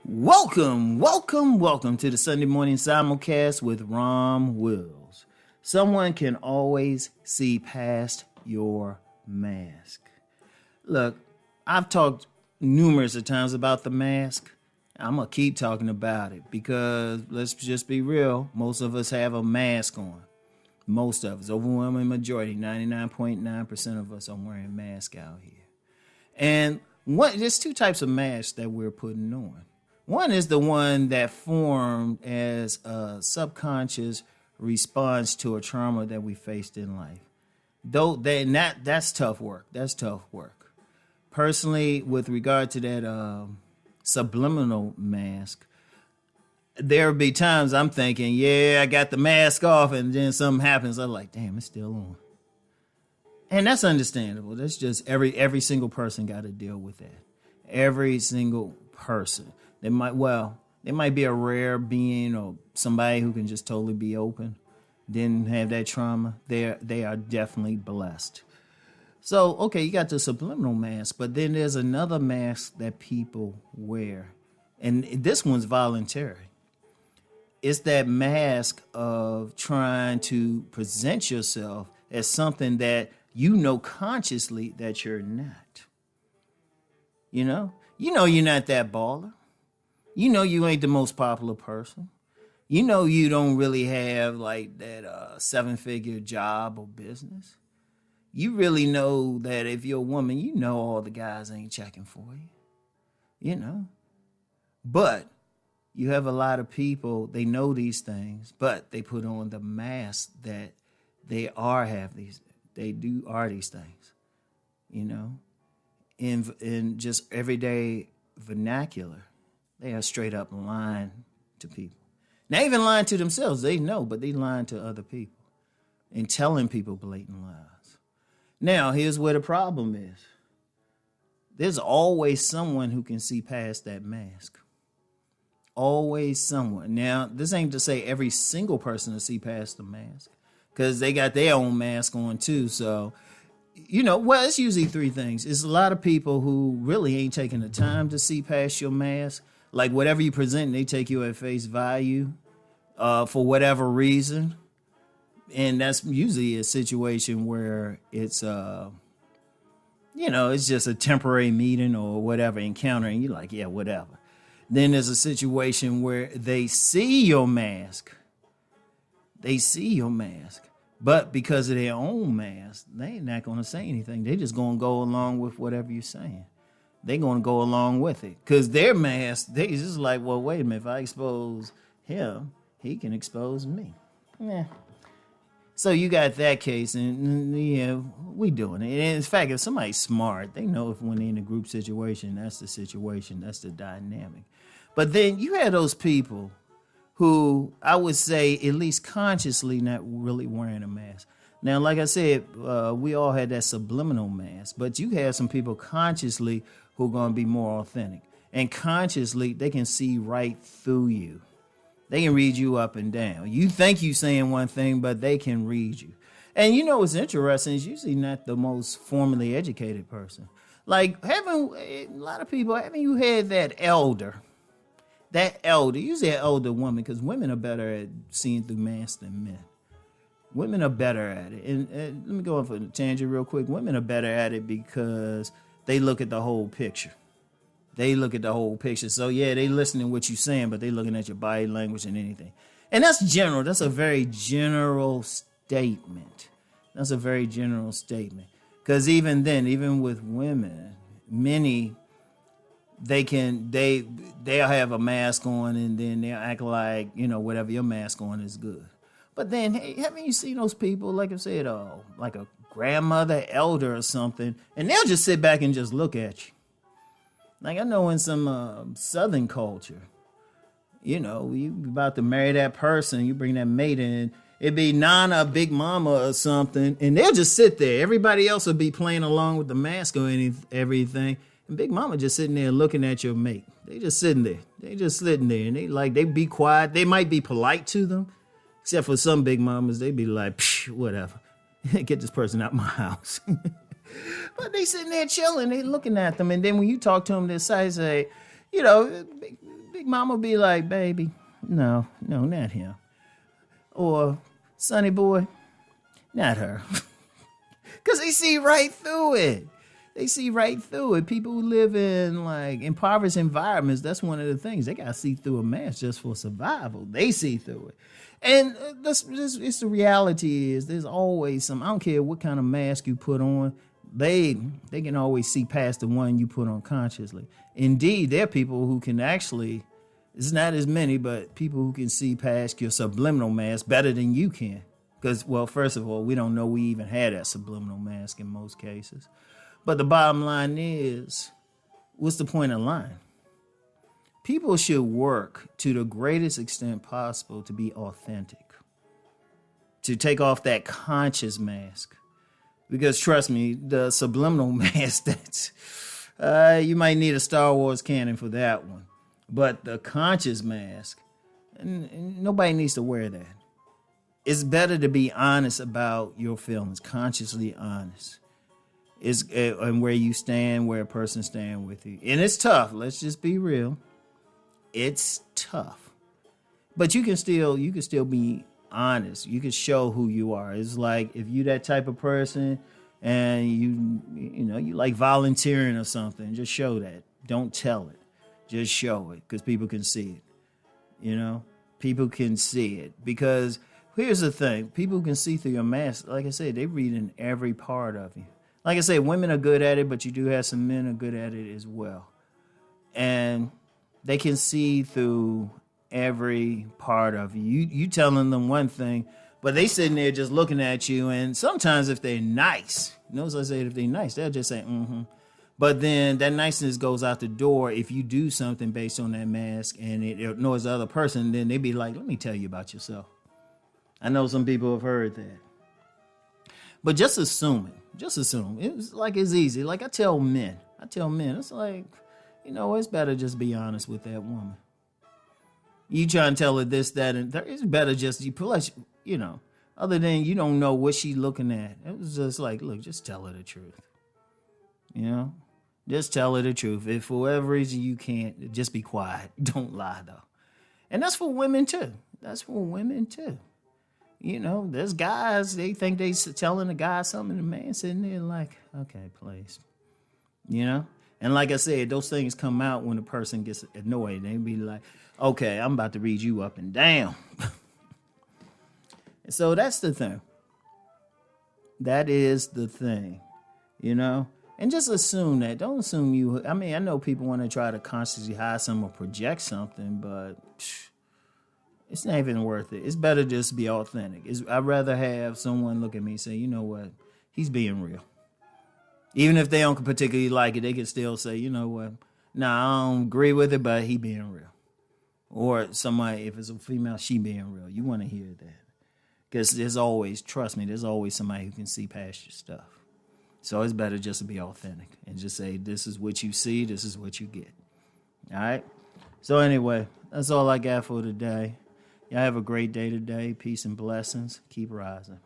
Welcome to the Sunday morning simulcast with Rom Wills. Someone can always see past your mask. Look, I've talked numerous of times about the mask. I'm going to keep talking about it because let's just be real. Most of us have a mask on. Most of us, overwhelming majority, 99.9% of us are wearing masks out here. And there's two types of masks that we're putting on. One is the one that formed as a subconscious response to a trauma that we faced in life. That's tough work. That's tough work. Personally, with regard to that subliminal mask, there'll be times I'm thinking, yeah, I got the mask off, and then something happens. I'm like, damn, it's still on. And that's understandable. That's just every single person got to deal with that. Every single person. They might be a rare being or somebody who can just totally be open, didn't have that trauma. They are definitely blessed. So, okay, you got the subliminal mask, but then there's another mask that people wear. And this one's voluntary. It's that mask of trying to present yourself as something that you know consciously that you're not. You know you're not that baller. You know you ain't the most popular person. You know you don't really have like that 7-figure job or business. You really know that if you're a woman, you know all the guys ain't checking for you. You know. But you have a lot of people, they know these things, but they put on the mask that they are these things. You know. In just everyday vernacular. They are straight up lying to people. Not even lying to themselves. They know, but they lying to other people and telling people blatant lies. Now, here's where the problem is. There's always someone who can see past that mask. Always someone. Now, this ain't to say every single person will see past the mask because they got their own mask on too. So, it's usually three things. It's a lot of people who really ain't taking the time to see past your mask. Like whatever you present, they take you at face value for whatever reason. And that's usually a situation where it's, it's just a temporary meeting or whatever encounter. And you're like, yeah, whatever. Then there's a situation where they see your mask. But because of their own mask, they ain't not going to say anything. They just going to go along with whatever you're saying. They're going to go along with it. Because their mask, they just like, well, wait a minute. If I expose him, he can expose me. Yeah. So you got that case, and we doing it. And in fact, if somebody's smart, they know if when they're in a group situation, that's the situation, that's the dynamic. But then you have those people who I would say at least consciously not really wearing a mask. Now, like I said, we all had that subliminal mask, but you have some people consciously who are going to be more authentic. And consciously, they can see right through you. They can read you up and down. You think you're saying one thing, but they can read you. And what's interesting is usually not the most formally educated person. Like a lot of people, haven't you had that elder? Usually an elder woman, because women are better at seeing through masks than men. Women are better at it. And let me go off on a tangent real quick. Women are better at it because they look at the whole picture. So, yeah, they listening to what you're saying, but they looking at your body language and anything. And that's general. That's a very general statement. Because even then, even with women, many, they'll have a mask on and then they'll act like, whatever your mask on is good. But then, hey, haven't you seen those people, like I said, like a grandmother, elder or something, and they'll just sit back and just look at you. Like I know in some Southern culture, you about to marry that person, you bring that mate in, it'd be Nana, Big Mama or something, and they'll just sit there. Everybody else will be playing along with the mask or everything, and Big Mama just sitting there looking at your mate. They just sitting there. And they be quiet. They might be polite to them. Except for some big mamas, they be like, whatever. Get this person out my house. But they sitting there chilling, they looking at them. And then when you talk to them, they say, big Big Mama be like, baby, no, not him. Or Sonny boy, not her. Because they see right through it. They see right through it. People who live in like impoverished environments, that's one of the things. They got to see through a mask just for survival. They see through it. And that's it's the reality is there's always some, I don't care what kind of mask you put on, they can always see past the one you put on consciously. Indeed, there are people who can actually, it's not as many, but people who can see past your subliminal mask better than you can. Because, well, first of all, we don't know we even had that subliminal mask in most cases. But the bottom line is, what's the point of lying? People should work to the greatest extent possible to be authentic, to take off that conscious mask. Because trust me, the subliminal mask, that's, you might need a Star Wars canon for that one. But the conscious mask, and nobody needs to wear that. It's better to be honest about your feelings, consciously honest. And where you stand, where a person stands with you. And it's tough. Let's just be real. It's tough. But you can still be honest. You can show who you are. It's like if you that type of person and you like volunteering or something, just show that. Don't tell it. Just show it because people can see it. People can see it. Because here's the thing. People can see through your mask. Like I said, they read in every part of you. Like I say, women are good at it, but you do have some men are good at it as well. And they can see through every part of you. You telling them one thing, but they sitting there just looking at you. And sometimes if they're nice, notice I said if they're nice, they'll just say, mm-hmm. But then that niceness goes out the door if you do something based on that mask and it ignores the other person, then they be like, let me tell you about yourself. I know some people have heard that. But just assume. It's like it's easy. Like I tell men, it's like, it's better just be honest with that woman. You try and tell her this, that, and that. It's better just, other than you don't know what she's looking at. It was just like, look, just tell her the truth. Just tell her the truth. If for whatever reason you can't, just be quiet. Don't lie, though. And that's for women, too. There's guys, they think they telling a guy something, and the man sitting there like, okay, please. And like I said, those things come out when a person gets annoyed. They be like, okay, I'm about to read you up and down. So that's the thing. That is the thing, And just assume that. Don't assume I know people want to try to consciously hide something or project something, but it's not even worth it. It's better just be authentic. I'd rather have someone look at me and say, you know what, he's being real. Even if they don't particularly like it, they can still say, you know what, I don't agree with it, but he being real. Or somebody, if it's a female, she being real. You want to hear that. Because there's always somebody who can see past your stuff. So it's better just to be authentic and just say, this is what you see, this is what you get. All right? So anyway, that's all I got for today. Y'all have a great day today. Peace and blessings. Keep rising.